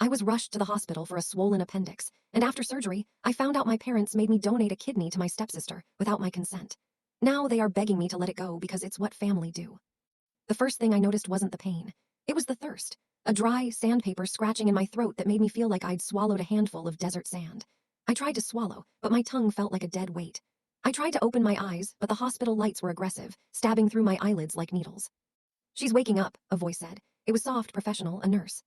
I was rushed to the hospital for a swollen appendix, and after surgery, I found out my parents made me donate a kidney to my stepsister without my consent. Now they are begging me to let it go because it's what family do. The first thing I noticed wasn't the pain. It was the thirst. A dry sandpaper scratching in my throat that made me feel like I'd swallowed a handful of desert sand. I tried to swallow, but my tongue felt like a dead weight. I tried to open my eyes, but the hospital lights were aggressive, stabbing through my eyelids like needles. "She's waking up," a voice said. It was soft, professional, a nurse.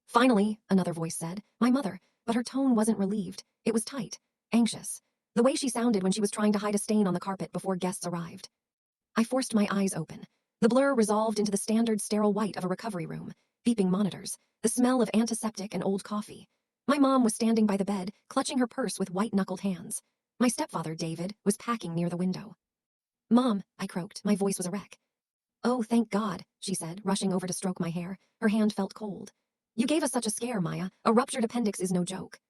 "Finally," another voice said, my mother, but her tone wasn't relieved. It was tight, anxious. The way she sounded when she was trying to hide a stain on the carpet before guests arrived. I forced my eyes open. The blur resolved into the standard sterile white of a recovery room, beeping monitors, the smell of antiseptic and old coffee. My mom was standing by the bed, clutching her purse with white-knuckled hands. My stepfather, David, was packing near the window. "Mom," I croaked, my voice was a wreck. "Oh, thank God," she said, rushing over to stroke my hair. Her hand felt cold. "You gave us such a scare, Maya. A ruptured appendix is no joke."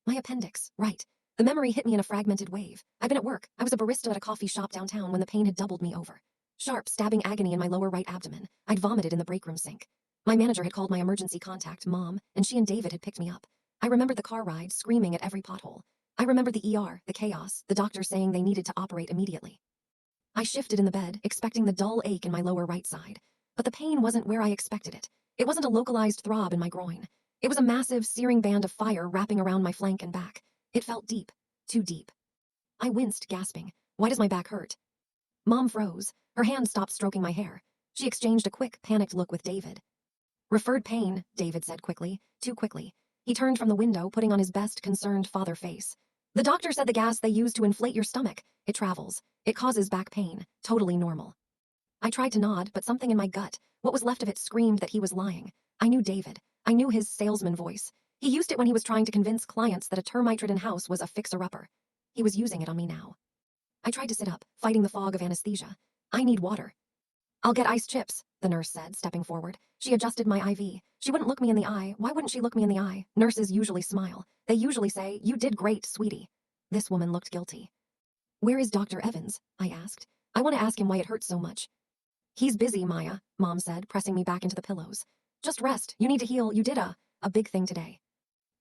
My appendix, right. The memory hit me in a fragmented wave. I'd been at work. I was a barista at a coffee shop downtown when the pain had doubled me over. Sharp, stabbing agony in my lower right abdomen. I'd vomited in the break room sink. My manager had called my emergency contact, Mom, and she and David had picked me up. I remembered the car ride, screaming at every pothole. I remembered the ER, the chaos, the doctor saying they needed to operate immediately. I shifted in the bed, expecting the dull ache in my lower right side. But the pain wasn't where I expected it. It wasn't a localized throb in my groin. It was a massive, searing band of fire wrapping around my flank and back. It felt deep. Too deep. I winced, gasping. "Why does my back hurt?" Mom froze. Her hand stopped stroking my hair. She exchanged a quick, panicked look with David. "Referred pain," David said quickly, too quickly. He turned from the window, putting on his best concerned father face. "The doctor said the gas they use to inflate your stomach. It travels. It causes back pain. Totally normal." I tried to nod, but something in my gut, what was left of it, screamed that he was lying. I knew David. I knew his salesman voice. He used it when he was trying to convince clients that a termite-ridden house was a fixer-upper. He was using it on me now. I tried to sit up, fighting the fog of anesthesia. "I need water." "I'll get ice chips," the nurse said, stepping forward. She adjusted my IV. She wouldn't look me in the eye. Why wouldn't she look me in the eye? Nurses usually smile. They usually say, "You did great, sweetie." This woman looked guilty. "Where is Dr. Evans?" I asked. "I want to ask him why it hurts so much." "He's busy, Maya," Mom said, pressing me back into the pillows. "Just rest. You need to heal. You did a big thing today."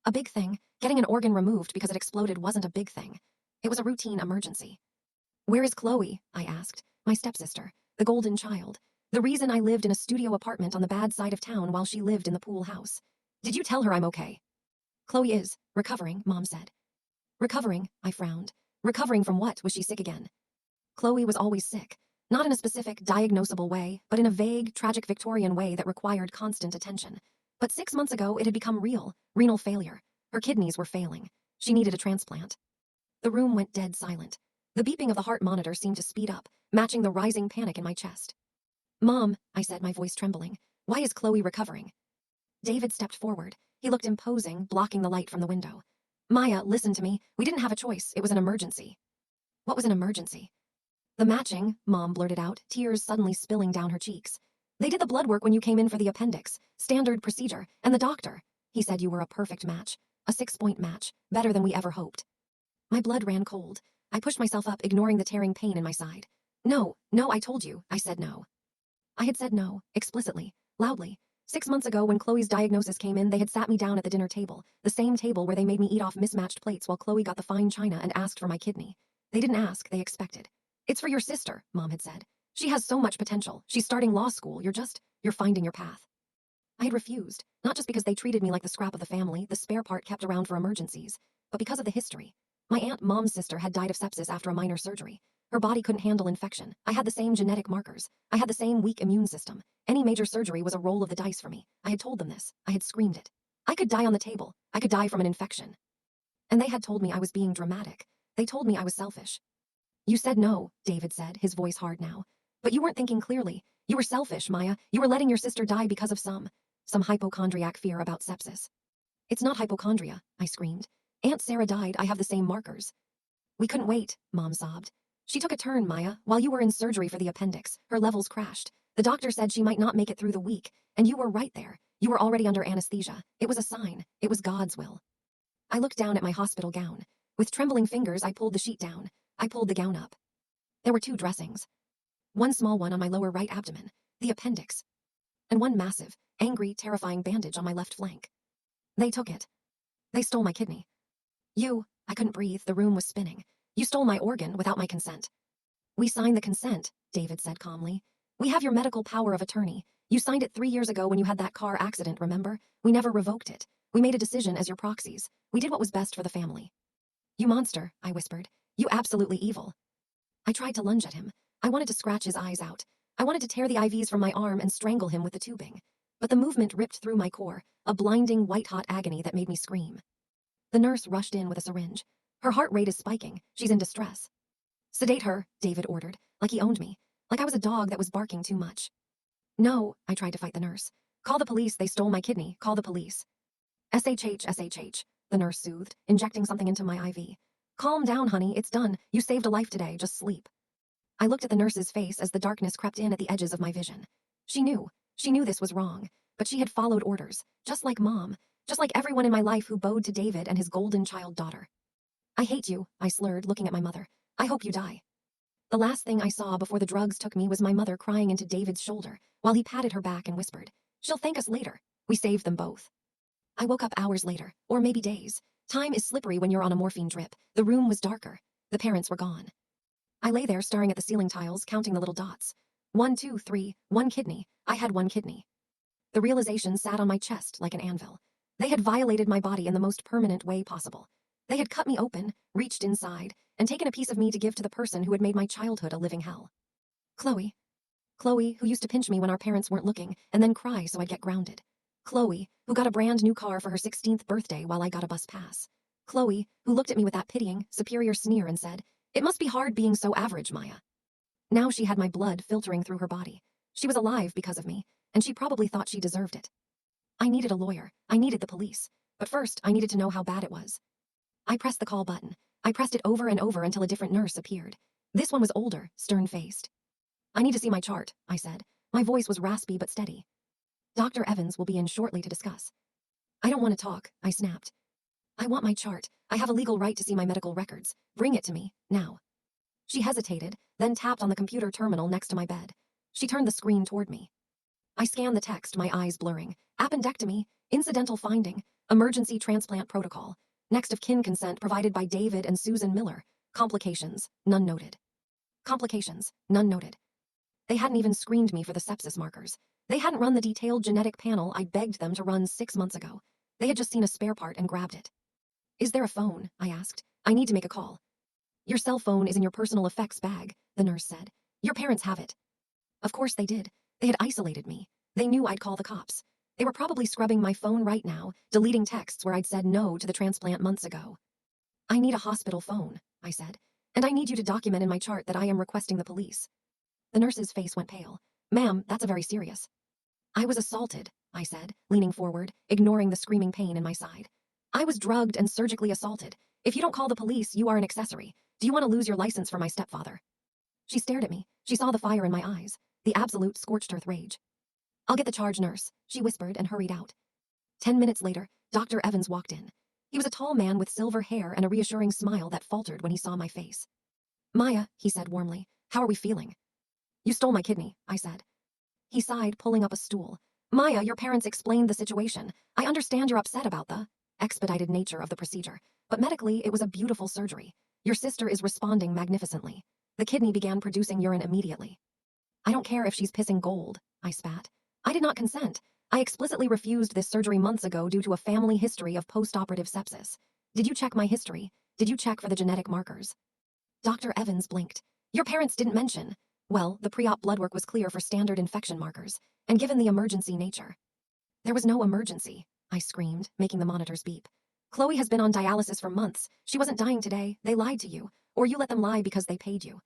A big thing? Getting an organ removed because it exploded wasn't a big thing. It was a routine emergency. "Where is Chloe?" I asked. My stepsister. The golden child. The reason I lived in a studio apartment on the bad side of town while she lived in the pool house. "Did you tell her I'm okay?" "Chloe is recovering," Mom said. "Recovering?" I frowned. "Recovering from what? Was she sick again?" Chloe was always sick. Not in a specific, diagnosable way, but in a vague, tragic Victorian way that required constant attention. But 6 months ago, it had become real. Renal failure. Her kidneys were failing. She needed a transplant. The room went dead silent. The beeping of the heart monitor seemed to speed up, matching the rising panic in my chest. "Mom," I said, my voice trembling, "why is Chloe recovering?" David stepped forward. He looked imposing, blocking the light from the window. "Maya, listen to me. We didn't have a choice. It was an emergency." "What was an emergency?" "The matching," Mom blurted out, tears suddenly spilling down her cheeks. "They did the blood work when you came in for the appendix. Standard procedure. And the doctor. He said you were a perfect match. A 6-point match. Better than we ever hoped." My blood ran cold. I pushed myself up, ignoring the tearing pain in my side. No, I told you." I said no. I had said no, explicitly, loudly. 6 months ago, when Chloe's diagnosis came in, they had sat me down at the dinner table, the same table where they made me eat off mismatched plates while Chloe got the fine china and asked for my kidney. They didn't ask, they expected. "It's for your sister," Mom had said. "She has so much potential. She's starting law school. You're finding your path." I had refused, not just because they treated me like the scrap of the family, the spare part kept around for emergencies, but because of the history. My aunt Mom's sister had died of sepsis after a minor surgery. Her body couldn't handle infection. I had the same genetic markers. I had the same weak immune system. Any major surgery was a roll of the dice for me. I had told them this. I had screamed it. I could die on the table. I could die from an infection. And they had told me I was being dramatic. They told me I was selfish. "You said no," David said, his voice hard now. "But you weren't thinking clearly. You were selfish, Maya. You were letting your sister die because of some hypochondriac fear about sepsis." "It's not hypochondria," I screamed. "Aunt Sarah died. I have the same markers." "We couldn't wait," Mom sobbed. "She took a turn, Maya. While you were in surgery for the appendix, her levels crashed. The doctor said she might not make it through the week, and you were right there. You were already under anesthesia. It was a sign. It was God's will." I looked down at my hospital gown. With trembling fingers, I pulled the sheet down. I pulled the gown up. There were 2 dressings. One small one on my lower right abdomen, the appendix, and one massive, angry, terrifying bandage on my left flank. They took it. They stole my kidney. I couldn't breathe, the room was spinning. You stole my organ without my consent. We signed the consent, David said calmly. We have your medical power of attorney. You signed it 3 years ago when you had that car accident, remember? We never revoked it. We made a decision as your proxies. We did what was best for the family. You monster, I whispered. You absolutely evil. I tried to lunge at him. I wanted to scratch his eyes out. I wanted to tear the IVs from my arm and strangle him with the tubing. But the movement ripped through my core, a blinding white-hot agony that made me scream. The nurse rushed in with a syringe. Her heart rate is spiking. She's in distress. Sedate her, David ordered, like he owned me, like I was a dog that was barking too much. No, I tried to fight the nurse. Call the police, they stole my kidney. Call the police. SHH, the nurse soothed, injecting something into my IV. Calm down, honey, it's done. You saved a life today, just sleep. I looked at the nurse's face as the darkness crept in at the edges of my vision. She knew this was wrong, but she had followed orders, just like Mom, just like everyone in my life who bowed to David and his golden child daughter. I hate you, I slurred, looking at my mother. I hope you die. The last thing I saw before the drugs took me was my mother crying into David's shoulder while he patted her back and whispered, She'll thank us later. We saved them both. I woke up hours later, or maybe days. Time is slippery when you're on a morphine drip. The room was darker. The parents were gone. I lay there staring at the ceiling tiles, counting the little dots. 1, 2, 3, 1 kidney. I had 1 kidney. The realization sat on my chest like an anvil. They had violated my body in the most permanent way possible. They had cut me open, reached inside, and taken a piece of me to give to the person who had made my childhood a living hell. Chloe, who used to pinch me when our parents weren't looking, and then cry so I'd get grounded. Chloe, who got a brand new car for her 16th birthday while I got a bus pass. Chloe, who looked at me with that pitying, superior sneer and said, It must be hard being so average, Maya. Now she had my blood filtering through her body. She was alive because of me, and she probably thought she deserved it. I needed a lawyer. I needed the police. But first, I needed to know how bad it was. I pressed the call button. I pressed it over and over until a different nurse appeared. This one was older, stern-faced. I need to see my chart, I said. My voice was raspy but steady. Dr. Evans will be in shortly to discuss. I don't want to talk, I snapped. I want my chart. I have a legal right to see my medical records. Bring it to me, now. She hesitated, then tapped on the computer terminal next to my bed. She turned the screen toward me. I scanned the text, my eyes blurring. Appendectomy, incidental finding, emergency transplant protocol, next of kin consent provided by David and Susan Miller. Complications, none noted. Complications, none noted. They hadn't even screened me for the sepsis markers. They hadn't run the detailed genetic panel I begged them to run 6 months ago. They had just seen a spare part and grabbed it. Is there a phone? I asked. I need to make a call. Your cell phone is in your personal effects bag, the nurse said. Your parents have it. Of course they did. They had isolated me. They knew I'd call the cops. They were probably scrubbing my phone right now, deleting texts where I'd said no to the transplant months ago. I need a hospital phone, I said, and I need you to document in my chart that I am requesting the police. The nurse's face went pale. Ma'am, that's very serious. I was assaulted, I said, leaning forward, ignoring the screaming pain in my side. I was drugged and surgically assaulted. If you don't call the police, you are an accessory. Do you want to lose your license for my stepfather? She stared at me. She saw the fire in my eyes, the absolute scorched earth rage. I'll get the charge, nurse, she whispered and hurried out. 10 minutes later, Dr. Evans walked in. He was a tall man with silver hair and a reassuring smile that faltered when he saw my face. Maya, he said warmly, how are we feeling? You stole my kidney, I said. He sighed, pulling up a stool. Maya, your parents explained the situation. I understand you're upset about the expedited nature of the procedure, but medically it was a beautiful surgery. Your sister is responding magnificently. The kidney began producing urine immediately. I don't care if she's pissing gold, I spat. I did not consent. I explicitly refused this surgery months ago due to a family history of post-operative sepsis. Did you check my history? Did you check for the genetic markers? Dr. Evans blinked. Your parents didn't mention. Well, the pre-op blood work was clear for standard infection markers, and given the emergency nature. There was no emergency, I screamed, making the monitors beep. Chloe has been on dialysis for months. She wasn't dying today. They lied to you. Or you let them lie because they paid you.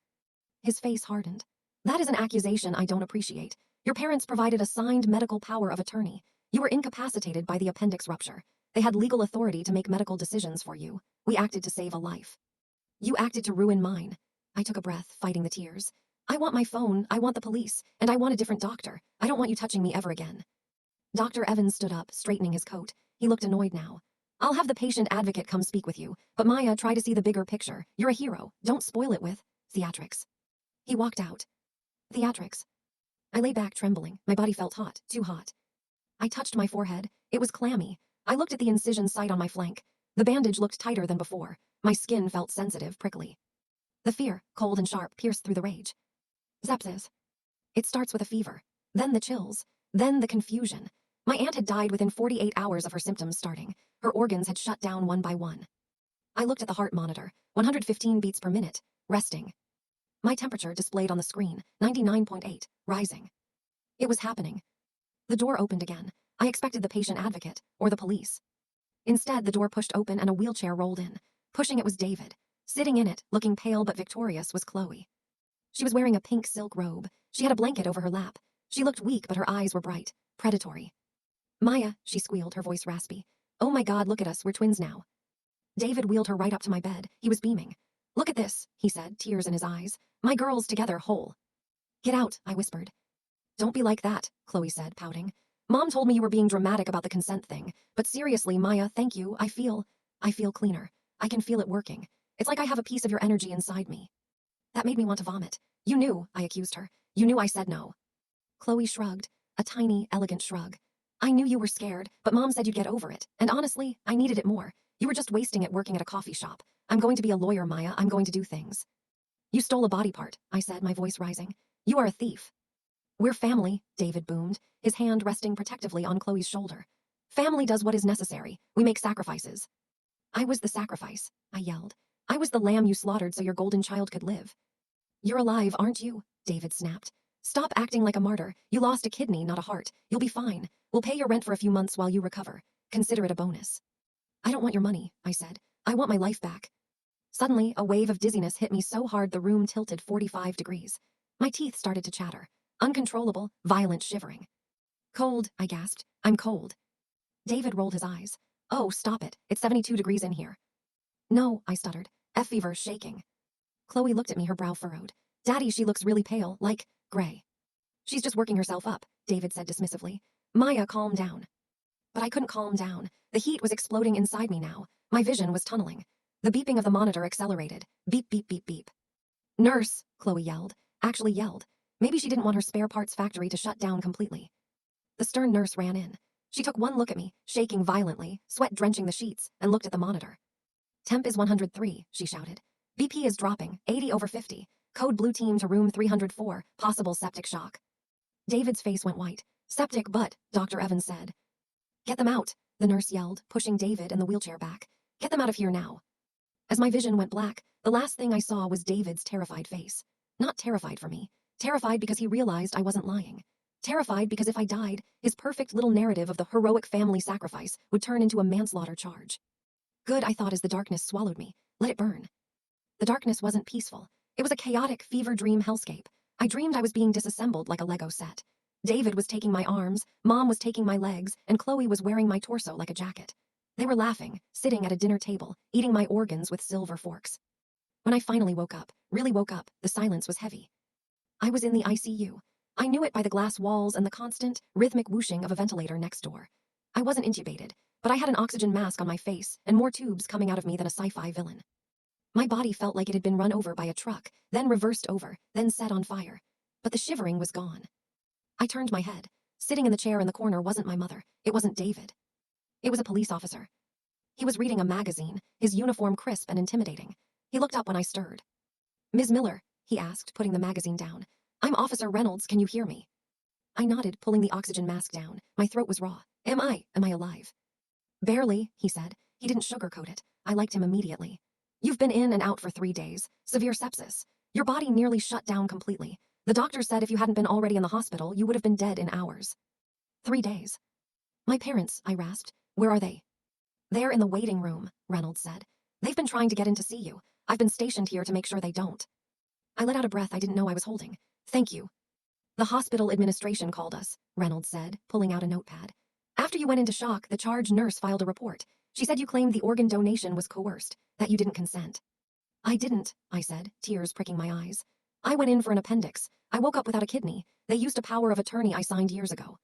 His face hardened. That is an accusation I don't appreciate. Your parents provided a signed medical power of attorney. You were incapacitated by the appendix rupture. They had legal authority to make medical decisions for you. We acted to save a life. You acted to ruin mine. I took a breath, fighting the tears. I want my phone, I want the police, and I want a different doctor. I don't want you touching me ever again. Dr. Evans stood up, straightening his coat. He looked annoyed now. I'll have the patient advocate come speak with you, but Maya, try to see the bigger picture. You're a hero. Don't spoil it with theatrics. He walked out. Theatrics. I lay back trembling. My body felt hot, too hot. I touched my forehead. It was clammy. I looked at the incision site on my flank. The bandage looked tighter than before. My skin felt sensitive, prickly. The fear, cold and sharp, pierced through the rage. Sepsis. It starts with a fever. Then the chills. Then the confusion. My aunt had died within 48 hours of her symptoms starting. Her organs had shut down one by one. I looked at the heart monitor, 115 beats per minute, resting. My temperature displayed on the screen, 99.8, rising. It was happening. The door opened again. I expected the patient advocate, or the police. Instead, the door pushed open and a wheelchair rolled in. Pushing it was David. Sitting in it, looking pale but victorious, was Chloe. She was wearing a pink silk robe. She had a blanket over her lap. She looked weak, but her eyes were bright, predatory. Maya, she squealed, her voice raspy. Oh my God, look at us, we're twins now. David wheeled her right up to my bed. He was beaming. Look at this, he said, tears in his eyes. My girls together, whole. Get out, I whispered. Don't be like that, Chloe said, pouting. Mom told me you were being dramatic about the consent thing. But seriously, Maya, thank you. I feel cleaner. I can feel it working. It's like I have a piece of your energy inside me. That made me want to vomit. You knew, I accused her. You knew I said no. Chloe shrugged, a tiny, elegant shrug. I knew you were scared, but Mom said you'd get over it. And honestly, I needed it more. You were just wasting it working at a coffee shop. I'm going to be a lawyer, Maya. I'm going to do things. You stole a body part, I said, my voice rising. You are a thief. We're family, David boomed, his hand resting protectively on Chloe's shoulder. Family does what is necessary. We make sacrifices. I was the sacrifice, I yelled. I was the lamb you slaughtered so your golden child could live. You're alive, aren't you? David snapped. Stop acting like a martyr. You lost a kidney, not a heart. You'll be fine. We'll pay your rent for a few months while you recover. Consider it a bonus. I don't want your money, I said. I want my life back. Suddenly, a wave of dizziness hit me so hard the room tilted 45 degrees. My teeth started to chatter. Uncontrollable, violent shivering. Cold, I gasped. I'm cold. David rolled his eyes. Oh, stop it. It's 72 degrees in here. No, I stuttered. Fever, shaking. Chloe looked at me, her brow furrowed. Daddy, she looks really pale, like gray. She's just working herself up, David said dismissively. Maya, calm down. But I couldn't calm down. The heat was exploding inside me now. My vision was tunneling. The beeping of the monitor accelerated. Beep, beep, beep, beep. Nurse, Chloe yelled. Actually yelled. Maybe she didn't want her spare parts factory to shut down completely. The stern nurse ran in. She took one look at me, shaking violently, sweat drenching the sheets, and looked at the monitor. Temp is 103, she shouted. BP is dropping, 80 over 50. Code blue team to room 304, possible septic shock. David's face went white. Septic but, Dr. Evans said. Get them out, the nurse yelled, pushing David and the wheelchair back. Get them out of here now. As my vision went black, the last thing I saw was David's terrified face. Not terrified for me. Terrified because he realized I wasn't lying. Terrified because if I died, his perfect little narrative of the heroic family sacrifice would turn into a manslaughter charge. Good, I thought as the darkness swallowed me. Let it burn. The darkness wasn't peaceful. It was a chaotic fever dream hellscape. I dreamed I was being disassembled like a Lego set. David was taking my arms, Mom was taking my legs, and Chloe was wearing my torso like a jacket. They were laughing, sitting at a dinner table, eating my organs with silver forks. When I finally woke up, really woke up, the silence was heavy. I was in the ICU. I knew it by the glass walls and the constant, rhythmic whooshing of a ventilator next door. I wasn't intubated, but I had an oxygen mask on my face and more tubes coming out of me than a sci-fi villain. My body felt like it had been run over by a truck, then reversed over, then set on fire. But the shivering was gone. I turned my head. Sitting in the chair in the corner wasn't my mother. It wasn't David. It was a police officer. He was reading a magazine, his uniform crisp and intimidating. He looked up when I stirred. Ms. Miller, he asked, putting the magazine down. I'm Officer Reynolds, can you hear me? I nodded, pulling the oxygen mask down. My throat was raw. Am I alive? Barely, he said. He didn't sugarcoat it. I liked him immediately. You've been in and out for 3 days. Severe sepsis. Your body nearly shut down completely. The doctor said if you hadn't been already in the hospital, you would have been dead in hours. 3 days. My parents, I rasped. Where are they? They're in the waiting room, Reynolds said. They've been trying to get in to see you. I've been stationed here to make sure they don't. I let out a breath I didn't know I was holding. Thank you. The hospital administration called us, Reynolds said, pulling out a notepad. After you went into shock, the charge nurse filed a report. She said you claimed the organ donation was coerced, that you didn't consent. I didn't, I said, tears pricking my eyes. I went in for an appendix. I woke up without a kidney. They used a power of attorney I signed years ago.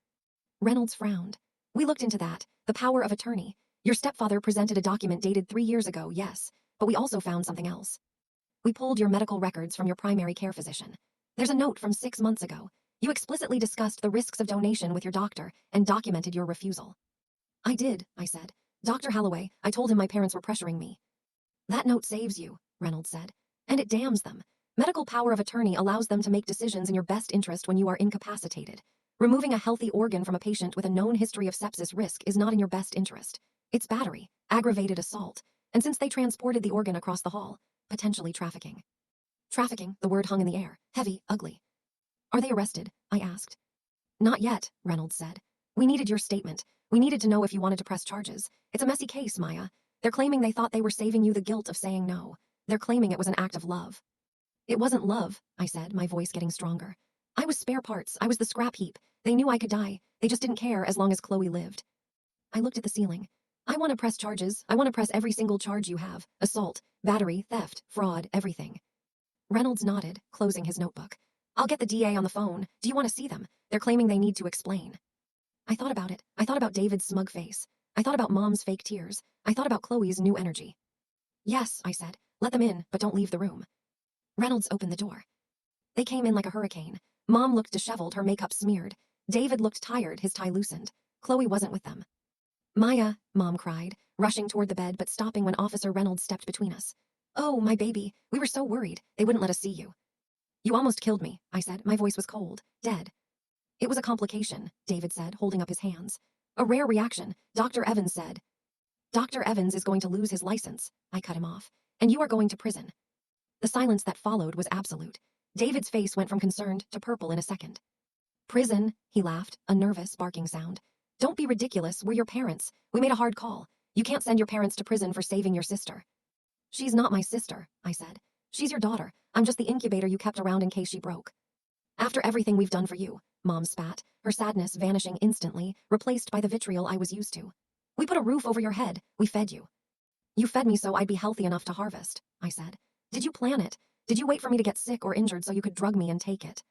Reynolds frowned. We looked into that, the power of attorney. Your stepfather presented a document dated 3 years ago, yes, but we also found something else. We pulled your medical records from your primary care physician. There's a note from 6 months ago. You explicitly discussed the risks of donation with your doctor and documented your refusal. I did, I said. Dr. Holloway, I told him my parents were pressuring me. That note saves you, Reynolds said. And it damns them. Medical power of attorney allows them to make decisions in your best interest when you are incapacitated. Removing a healthy organ from a patient with a known history of sepsis risk is not in your best interest. It's battery, aggravated assault, and since they transported the organ across the hall, potentially trafficking. Trafficking, the word hung in the air, heavy, ugly. Are they arrested? I asked. Not yet, Reynolds said. We needed your statement. We needed to know if you wanted to press charges. It's a messy case, Maya. They're claiming they thought they were saving you the guilt of saying no. They're claiming it was an act of love. It wasn't love, I said, my voice getting stronger. I was spare parts. I was the scrap heap. They knew I could die. They just didn't care as long as Chloe lived. I looked at the ceiling. I want to press charges. I want to press every single charge you have. Assault, battery, theft, fraud, everything. Reynolds nodded, closing his notebook. I'll get the DA on the phone. Do you want to see them? They're claiming they need to explain. I thought about it. I thought about David's smug face. I thought about Mom's fake tears. I thought about Chloe's new energy. Yes, I said. Let them in, but don't leave the room. Reynolds opened the door. They came in like a hurricane. Mom looked disheveled, her makeup smeared. David looked tired, his tie loosened. Chloe wasn't with them. Maya, Mom cried, rushing toward the bed but stopping when Officer Reynolds stepped between us. Oh, my baby, we were so worried. They wouldn't let us see you. You almost killed me, I said. My voice was cold, dead. It was a complication, David said, holding up his hands. A rare reaction, Dr. Evans said. Dr. Evans is going to lose his license, I cut him off, and you are going to prison. The silence that followed was absolute. David's face went from concerned to purple in a second. Prison, he laughed, a nervous, barking sound. Don't be ridiculous, we're your parents. We made a hard call. You can't send your parents to prison for saving your sister. She's not my sister, I said. She's your daughter. I'm just the incubator you kept around in case she broke. After everything we've done for you, Mom spat, her sadness vanishing instantly, replaced by the vitriol I was used to. We put a roof over your head. We fed you. You fed me so I'd be healthy enough to harvest, I said. Did you plan it? Did you wait for me to get sick or injured so you could drug me and take it?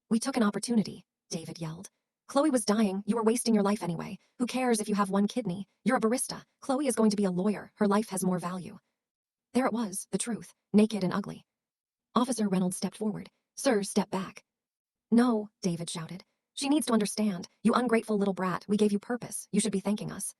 We took an opportunity, David yelled. Chloe was dying. You were wasting your life anyway. Who cares if you have one kidney? You're a barista. Chloe is going to be a lawyer. Her life has more value. There it was, the truth, naked and ugly. Officer Reynolds stepped forward. Sir, step back. No, David shouted. She needs to understand. You ungrateful little brat, we gave you purpose. You should be thanking us.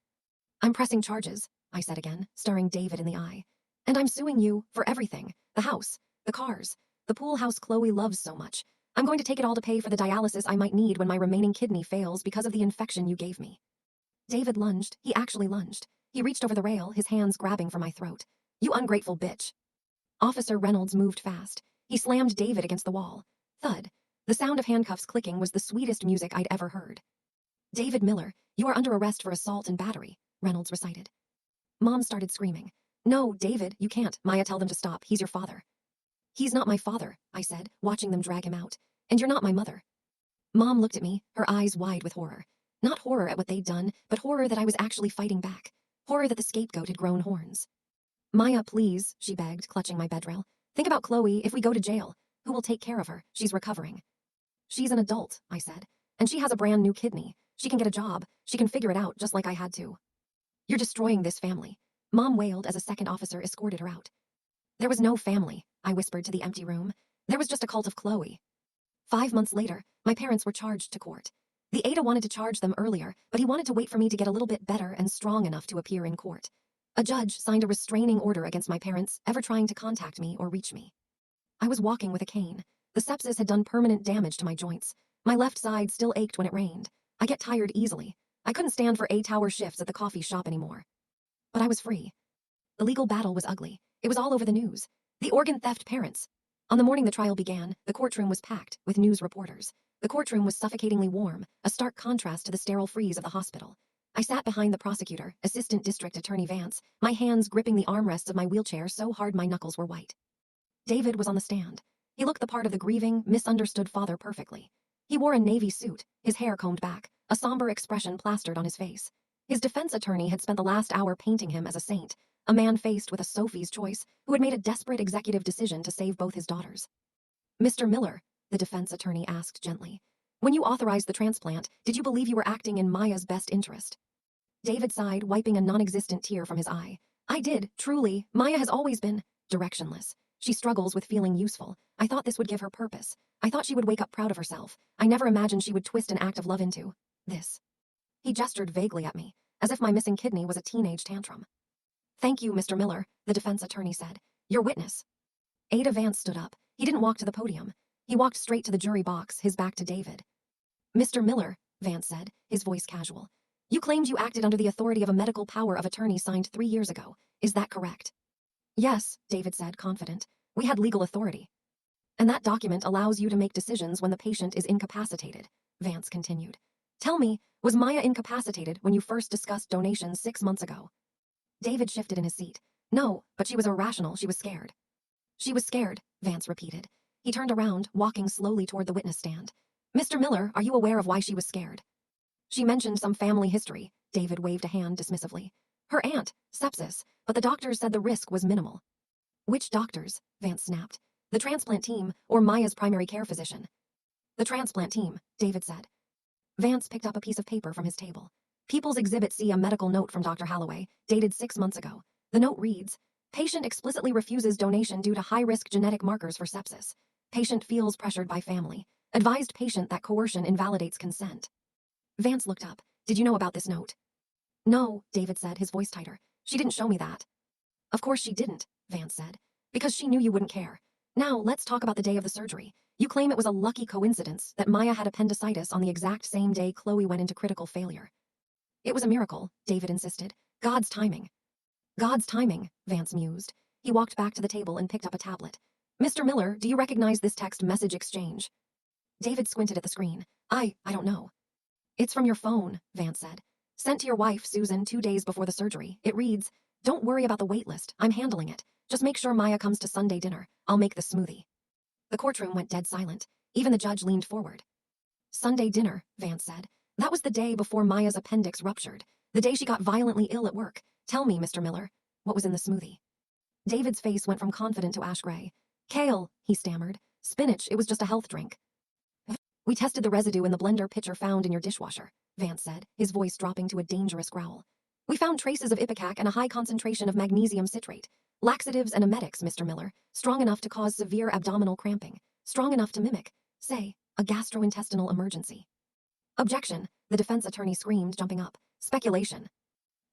I'm pressing charges, I said again, staring David in the eye. And I'm suing you for everything. The house, the cars, the pool house Chloe loves so much. I'm going to take it all to pay for the dialysis I might need when my remaining kidney fails because of the infection you gave me. David lunged. He actually lunged. He reached over the rail, his hands grabbing for my throat. You ungrateful bitch. Officer Reynolds moved fast. He slammed David against the wall. Thud. The sound of handcuffs clicking was the sweetest music I'd ever heard. David Miller, you are under arrest for assault and battery, Reynolds recited. Mom started screaming. No, David, you can't. Maya, tell them to stop. He's your father. He's not my father, I said, watching them drag him out. And you're not my mother. Mom looked at me, her eyes wide with horror. Not horror at what they'd done, but horror that I was actually fighting back. Horror that the scapegoat had grown horns. Maya, please, she begged, clutching my bedrail. Think about Chloe. If we go to jail, who will take care of her? She's recovering. She's an adult, I said. And she has a brand new kidney. She can get a job. She can figure it out just like I had to. You're destroying this family. Mom wailed as a second officer escorted her out. There was no family, I whispered to the empty room. There was just a cult of Chloe. 5 months later, my parents were charged to court. The ADA wanted to charge them earlier, but he wanted to wait for me to get a little bit better and strong enough to appear in court. A judge signed a restraining order against my parents ever trying to contact me or reach me. I was walking with a cane. The sepsis had done permanent damage to my joints. My left side still ached when it rained. I get tired easily. I couldn't stand for 8-hour shifts at the coffee shop anymore. But I was free. The legal battle was ugly. It was all over the news. The organ theft parents. On the morning the trial began, the courtroom was packed with news reporters. The courtroom was suffocatingly warm, a stark contrast to the sterile freeze of the hospital. I sat behind the prosecutor, Assistant District Attorney Vance, my hands gripping the armrests of my wheelchair so hard my knuckles were white. David was on the stand. He looked the part of the grieving, misunderstood father perfectly. He wore a navy suit, his hair combed back, a somber expression plastered on his face. His defense attorney had spent the last hour painting him as a saint, a man faced with a Sophie's choice who had made a desperate executive decision to save both his daughters. Mr. Miller, the defense attorney asked gently, when you authorized the transplant, did you believe you were acting in Maya's best interest? David sighed, wiping a non-existent tear from his eye. I did, truly. Maya has always been directionless. She struggles with feeling useful. I thought this would give her purpose. I thought she would wake up proud of herself. I never imagined she would twist an act of love into this. He gestured vaguely at me. as if my missing kidney was a teenage tantrum. "Thank you, Mr. Miller," the defense attorney said. "Your witness." Ada Vance stood up. He didn't walk to the podium. He walked straight to the jury box, his back to David. "Mr. Miller," Vance said, his voice casual, "you claimed you acted under the authority of a medical power of attorney signed 3 years ago. Is that correct?" "Yes," David said, confident. "We had legal authority." "And that document allows you to make decisions when the patient is incapacitated," Vance continued. "Tell me, was Maya incapacitated when you first discussed donations 6 months ago?" David shifted in his seat. "No, but she was irrational. She was scared." "She was scared," Vance repeated. He turned around, walking slowly toward the witness stand. "Mr. Miller, are you aware of why she was scared?" "She mentioned some family history," David waved a hand dismissively. "Her aunt, sepsis, but the doctors said the risk was minimal." "Which doctors?" Vance snapped. "The transplant team, or Maya's primary care physician?" "The transplant team," David said. Vance picked up a piece of paper from his table. "People's Exhibit C, a medical note from Dr. Holloway, dated 6 months ago. The note reads, 'Patient explicitly refuses donation due to high-risk genetic markers for sepsis. Patient feels pressured by family. Advised patient that coercion invalidates consent.'" Vance looked up. "Did you know about this note?" "No," David said, his voice tighter. "She didn't show me that." "Of course she didn't," Vance said. "Because she knew you wouldn't care. Now, let's talk about the day of the surgery. You claim it was a lucky coincidence that Maya had appendicitis on the exact same day Chloe went into critical failure." "It was a miracle," David insisted. "God's timing." "God's timing," Vance mused. He walked back to the table and picked up a tablet. "Mr. Miller, do you recognize this text message exchange?" David squinted at the screen. I don't know." "It's from your phone," Vance said. "Sent to your wife, Susan, 2 days before the surgery. It reads, 'Don't worry about the wait list. I'm handling it. Just make sure Maya comes to Sunday dinner. I'll make the smoothie.'" The courtroom went dead silent. Even the judge leaned forward. "Sunday dinner," Vance said. "That was the day before Maya's appendix ruptured. The day she got violently ill at work. Tell me, Mr. Miller, what was in the smoothie?" David's face went from confident to ash gray. "Kale," he stammered. "Spinach, it was just a health drink." "We tested the residue in the blender pitcher found in your dishwasher," Vance said, his voice dropping to a dangerous growl. "We found traces of ipecac and a high concentration of magnesium citrate. Laxatives and emetics, Mr. Miller, strong enough to cause severe abdominal cramping, strong enough to mimic, say, a gastrointestinal emergency." "Objection," the defense attorney screamed, jumping up. "Speculation."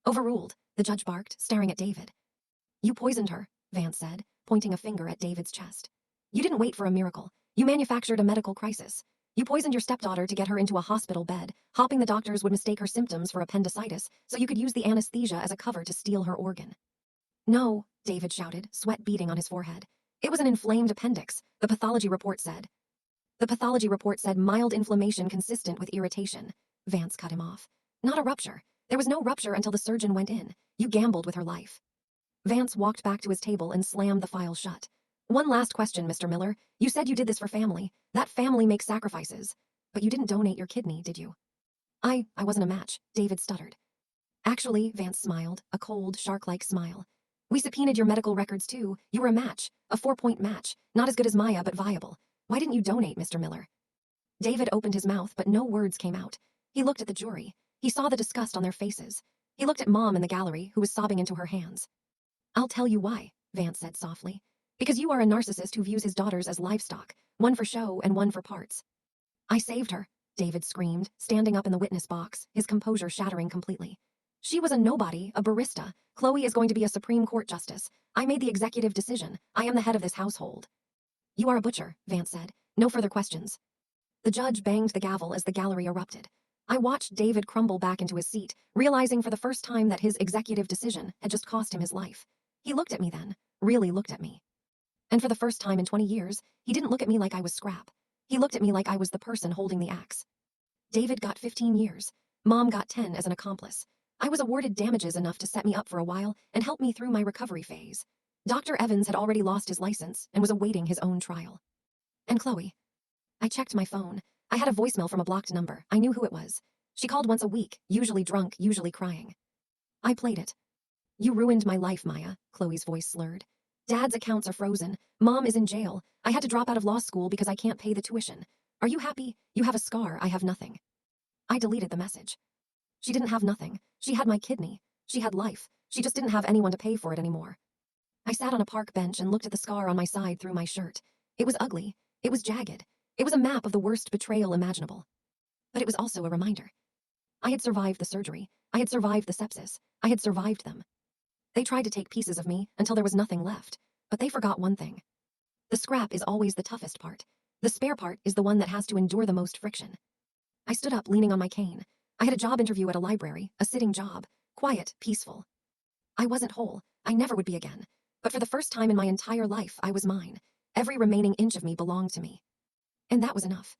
"Overruled," the judge barked, staring at David. "You poisoned her," Vance said, pointing a finger at David's chest. "You didn't wait for a miracle. You manufactured a medical crisis. You poisoned your stepdaughter to get her into a hospital bed, hoping the doctors would mistake her symptoms for appendicitis so you could use the anesthesia as a cover to steal her organ." "No," David shouted, sweat beading on his forehead. "It was an inflamed appendix, the pathology report said." "The pathology report said mild inflammation consistent with irritation," Vance cut him off. "Not a rupture. There was no rupture until the surgeon went in. You gambled with her life." Vance walked back to his table and slammed the file shut. "One last question, Mr. Miller. You said you did this for family. That family makes sacrifices. But you didn't donate your kidney, did you?" I wasn't a match," David stuttered. "Actually," Vance smiled, a cold, shark-like smile. "We subpoenaed your medical records too. You were a match, a 4-point match. Not as good as Maya, but viable. Why didn't you donate, Mr. Miller?" David opened his mouth, but no words came out. He looked at the jury. He saw the disgust on their faces. He looked at Mom in the gallery, who was sobbing into her hands. "I'll tell you why," Vance said softly. "Because you are a narcissist who views his daughters as livestock, one for show and one for parts." "I saved her," David screamed, standing up in the witness box, his composure shattering completely. "She was a nobody, a barista. Chloe is going to be a Supreme Court justice. I made the executive decision. I am the head of this household." "You are a butcher," Vance said. "No further questions." The judge banged the gavel as the gallery erupted. I watched David crumble back into his seat, realizing for the first time that his executive decision had just cost him his life. He looked at me then, really looked at me. And for the first time in 20 years, he didn't look at me like I was scrap. He looked at me like I was the person holding the axe. David got 15 years. Mom got 10 as an accomplice. I was awarded damages enough to set me up for a while and help me through my recovery phase. Dr. Evans had already lost his license and was awaiting his own trial. And Chloe. I checked my phone. I had a voicemail from a blocked number. I knew who it was. She called once a week, usually drunk, usually crying. I played it. "You ruined my life, Maya," Chloe's voice slurred. "Dad's accounts are frozen. Mom is in jail. I had to drop out of law school because I can't pay the tuition. Are you happy? You have a scar. I have nothing." I deleted the message. She didn't have nothing. She had my kidney. She had life. She just didn't have anyone to pay for it anymore. I sat on a park bench and looked at the scar on my side through my shirt. It was ugly. It was jagged. It was a map of the worst betrayal imaginable. But it was also a reminder. I had survived the surgery. I had survived the sepsis. I had survived them. They tried to take pieces of me until there was nothing left, but they forgot one thing. The scrap is always the toughest part. The spare part is the one that has to endure the most friction. I stood up, leaning on my cane. I had a job interview at a library, a sitting job, quiet, peaceful. I wasn't whole. I never would be again. But for the first time in my entire life, I was mine. Every remaining inch of me belonged to me. And that was enough.